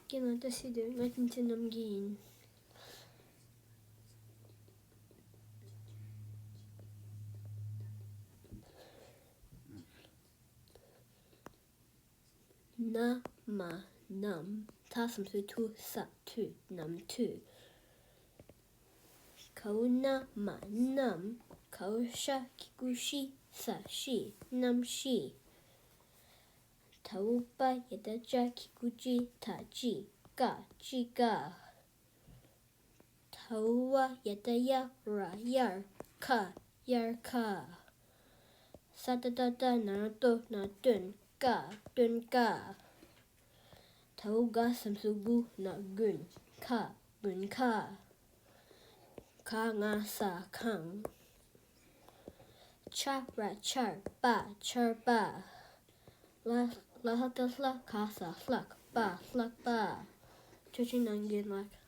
Gina decidiu metinti namgin. Na, ma, nam. Tasam su tu, sa, tu, nam, tu. Kauna, ma, nam. Kausha, kikushi, sa, shi, nam, shi. Taupa, yadaja, kikuji, taji, ga, ji, ga. Taua, yadaya, ra, yar, ka, yar, ka. Sadadada, naruto, na, dun, ga. Tauga, samsubu, na, gun, ka. Ka, nga, sa, kang. Cha, ra, char, ba. La, ka, sa, flak, ba. Chuchinangin, lak.